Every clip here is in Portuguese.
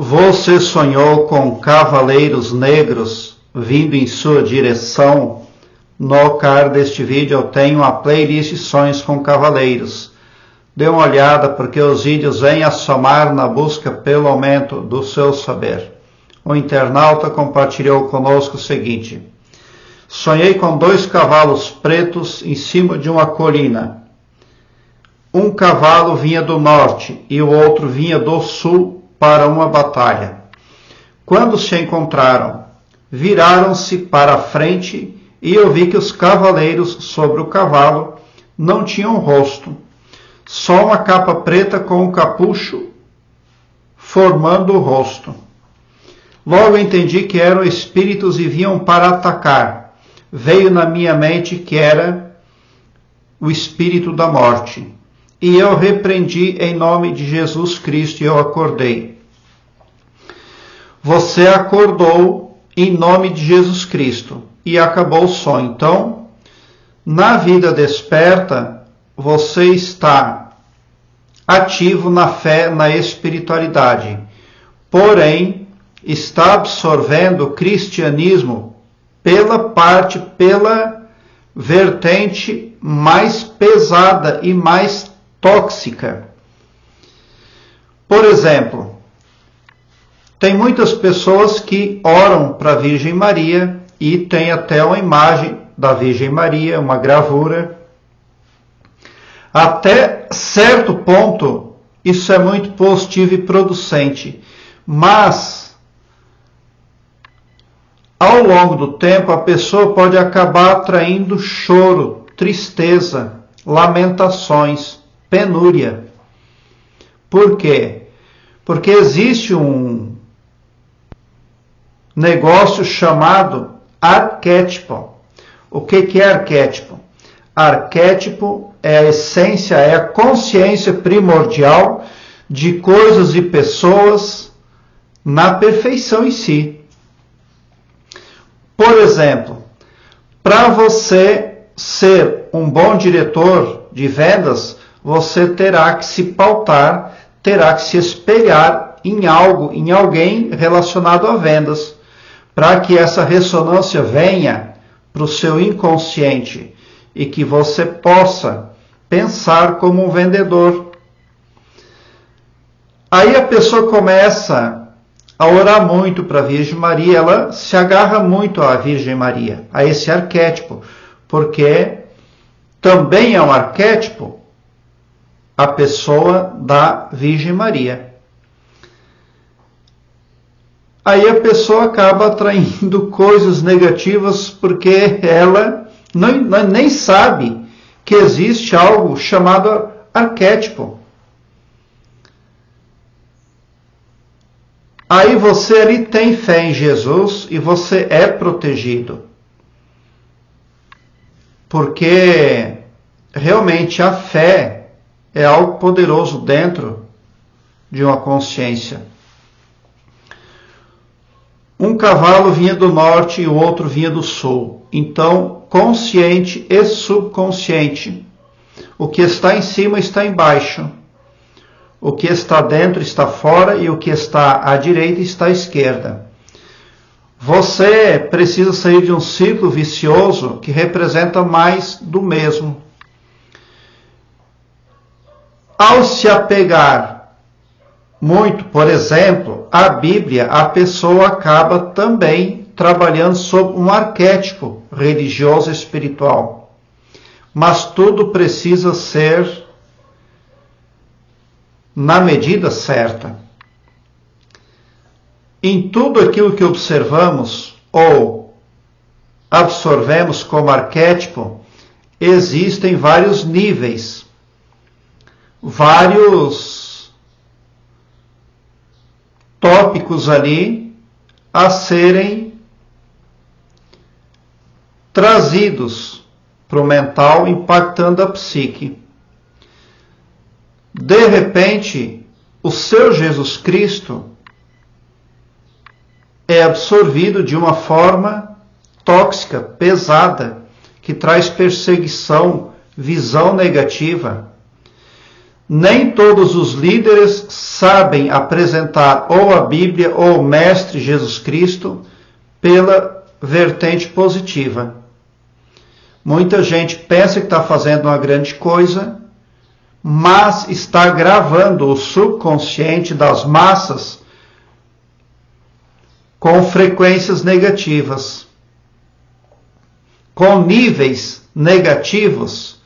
Você sonhou com cavaleiros negros vindo em sua direção? No card deste vídeo eu tenho a playlist Sonhos com Cavaleiros. Dê uma olhada porque os vídeos vêm a somar na busca pelo aumento do seu saber. O internauta compartilhou conosco o seguinte: sonhei com 2 cavalos pretos em cima de uma colina. Um cavalo vinha do norte e o outro vinha do sul para uma batalha. Quando se encontraram, viraram-se para a frente e eu vi que os cavaleiros sobre o cavalo não tinham rosto, só uma capa preta com um capucho formando o rosto. Logo entendi que eram espíritos e vinham para atacar. Veio na minha mente que era o espírito da morte. E eu repreendi em nome de Jesus Cristo e eu acordei. Você acordou em nome de Jesus Cristo e acabou o sonho. Então, na vida desperta, você está ativo na fé, na espiritualidade. Porém, está absorvendo o cristianismo pela vertente mais pesada e mais tóxica. Por exemplo, tem muitas pessoas que oram para a Virgem Maria e tem até uma imagem da Virgem Maria, uma gravura. Até certo ponto, isso é muito positivo e producente, mas ao longo do tempo a pessoa pode acabar atraindo choro, tristeza, lamentações, penúria. Por quê? Porque existe um negócio chamado arquétipo. O que é arquétipo? Arquétipo é a essência, é a consciência primordial de coisas e pessoas na perfeição em si. Por exemplo, para você ser um bom diretor de vendas, você terá que se pautar, terá que se espelhar em algo, em alguém relacionado a vendas, para que essa ressonância venha para o seu inconsciente e que você possa pensar como um vendedor. Aí a pessoa começa a orar muito para a Virgem Maria, ela se agarra muito à Virgem Maria, a esse arquétipo, porque também é um arquétipo a pessoa da Virgem Maria. Aí a pessoa acaba atraindo coisas negativas porque ela nem sabe que existe algo chamado arquétipo. Aí você ali tem fé em Jesus e você é protegido. Porque realmente a fé é algo poderoso dentro de uma consciência. Um cavalo vinha do norte e o outro vinha do sul. Então, consciente e subconsciente. O que está em cima está embaixo. O que está dentro está fora e o que está à direita está à esquerda. Você precisa sair de um círculo vicioso que representa mais do mesmo. Ao se apegar muito, por exemplo, à Bíblia, a pessoa acaba também trabalhando sob um arquétipo religioso e espiritual. Mas tudo precisa ser na medida certa. Em tudo aquilo que observamos ou absorvemos como arquétipo, existem vários níveis, vários tópicos ali a serem trazidos para o mental, impactando a psique. De repente, o seu Jesus Cristo é absorvido de uma forma tóxica, pesada, que traz perseguição, visão negativa. Nem todos os líderes sabem apresentar ou a Bíblia ou o Mestre Jesus Cristo pela vertente positiva. Muita gente pensa que está fazendo uma grande coisa, mas está gravando o subconsciente das massas com frequências negativas, com níveis negativos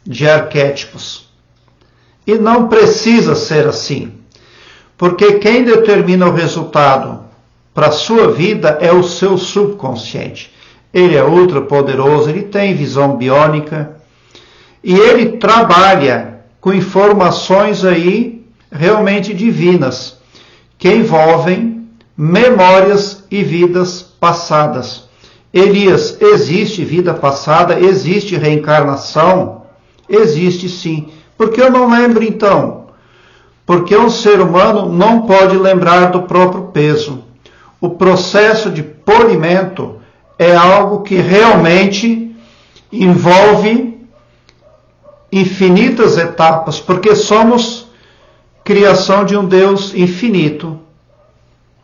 de arquétipos. E não precisa ser assim, porque quem determina o resultado para a sua vida é o seu subconsciente. Ele é ultra poderoso, ele tem visão biônica e ele trabalha com informações aí realmente divinas, que envolvem memórias e vidas passadas. Elias, existe vida passada? Existe reencarnação? Existe sim. Por que eu não lembro então? Porque um ser humano não pode lembrar do próprio peso. O processo de polimento é algo que realmente envolve infinitas etapas, porque somos criação de um Deus infinito.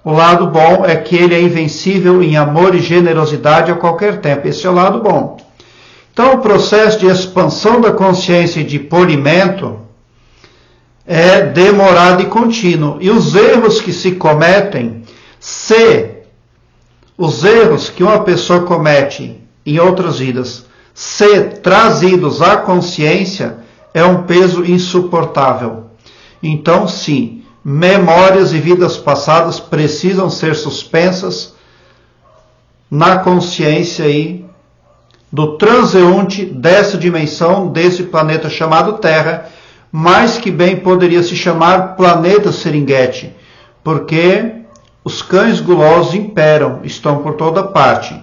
O lado bom é que ele é invencível em amor e generosidade a qualquer tempo. Esse é o lado bom. Então, o processo de expansão da consciência e de polimento é demorado e contínuo. E os erros que se cometem, os erros que uma pessoa comete em outras vidas, ser trazidos à consciência, é um peso insuportável. Então, sim, memórias e vidas passadas precisam ser suspensas na consciência aí do transeunte dessa dimensão, desse planeta chamado Terra, mas que bem poderia se chamar planeta Seringuete, porque os cães gulosos imperam, estão por toda parte.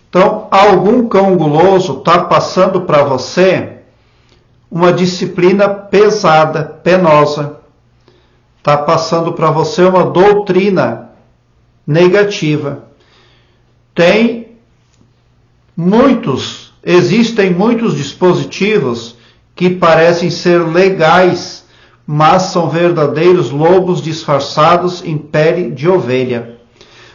Então, algum cão guloso está passando para você uma disciplina pesada, penosa. Está passando para você uma doutrina negativa. Existem muitos dispositivos que parecem ser legais, mas são verdadeiros lobos disfarçados em pele de ovelha.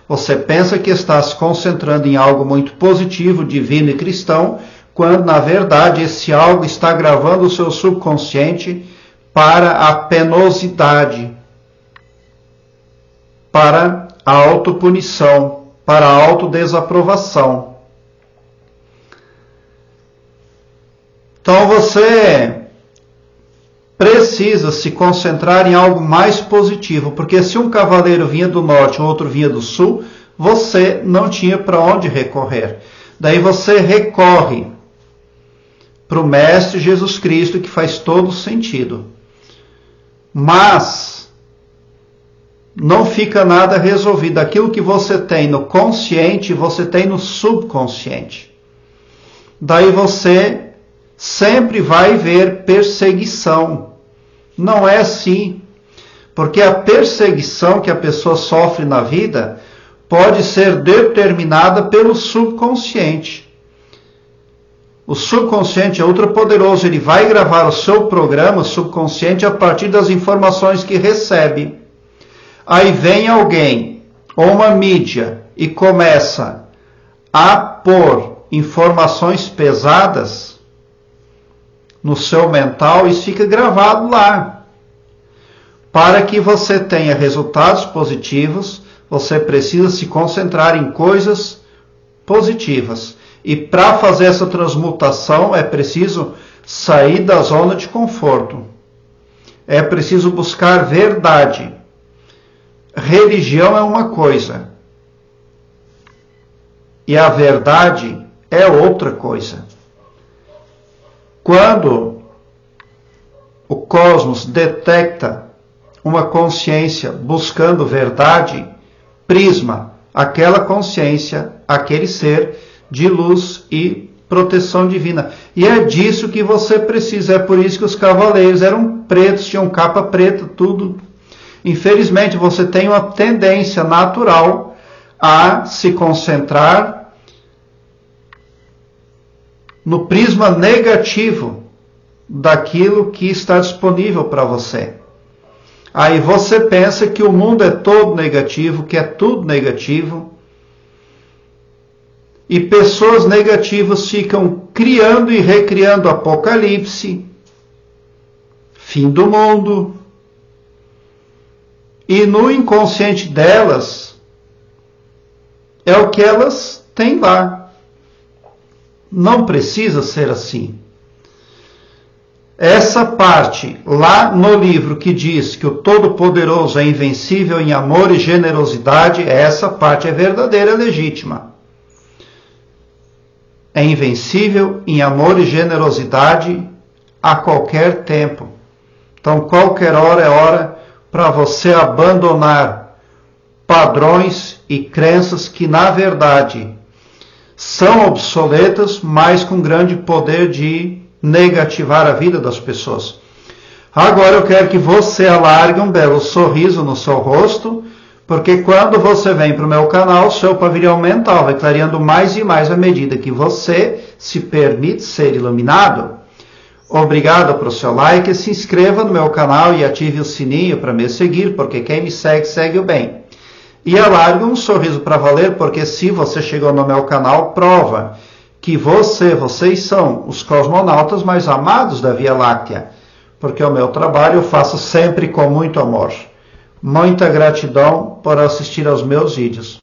Você pensa que está se concentrando em algo muito positivo, divino e cristão, quando na verdade esse algo está gravando o seu subconsciente para a penosidade, para a autopunição, para a autodesaprovação. Então você precisa se concentrar em algo mais positivo, porque se um cavaleiro vinha do norte e outro vinha do sul, você não tinha para onde recorrer. Daí você recorre para o Mestre Jesus Cristo, que faz todo sentido. Mas não fica nada resolvido. Aquilo que você tem no consciente, você tem no subconsciente. Daí você sempre vai ver perseguição. Não é assim. Porque a perseguição que a pessoa sofre na vida pode ser determinada pelo subconsciente. O subconsciente é ultra poderoso. Ele vai gravar o seu programa subconsciente a partir das informações que recebe. Aí vem alguém, ou uma mídia, e começa a pôr informações pesadas no seu mental, isso fica gravado lá. Para que você tenha resultados positivos, você precisa se concentrar em coisas positivas. E para fazer essa transmutação é preciso sair da zona de conforto. É preciso buscar verdade. Religião é uma coisa. E a verdade é outra coisa. Quando o cosmos detecta uma consciência buscando verdade, prisma aquela consciência, aquele ser de luz e proteção divina. E é disso que você precisa. É por isso que os cavaleiros eram pretos, tinham capa preta, tudo. Infelizmente, você tem uma tendência natural a se concentrar no prisma negativo daquilo que está disponível para você. Aí você pensa que o mundo é todo negativo, que é tudo negativo, e pessoas negativas ficam criando e recriando apocalipse, fim do mundo, e no inconsciente delas é o que elas têm lá. Não precisa ser assim. Essa parte lá no livro que diz que o Todo-Poderoso é invencível em amor e generosidade, essa parte é verdadeira, legítima. É invencível em amor e generosidade a qualquer tempo. Então, qualquer hora é hora para você abandonar padrões e crenças que, na verdade, são obsoletas, mas com grande poder de negativar a vida das pessoas. Agora eu quero que você alargue um belo sorriso no seu rosto, porque quando você vem para o meu canal, seu pavilhão mental vai clareando mais e mais à medida que você se permite ser iluminado. Obrigado pelo seu like, se inscreva no meu canal e ative o sininho para me seguir, porque quem me segue, segue o bem. E alargue um sorriso para valer, porque se você chegou no meu canal, prova que vocês são os cosmonautas mais amados da Via Láctea, porque o meu trabalho eu faço sempre com muito amor. Muita gratidão por assistir aos meus vídeos.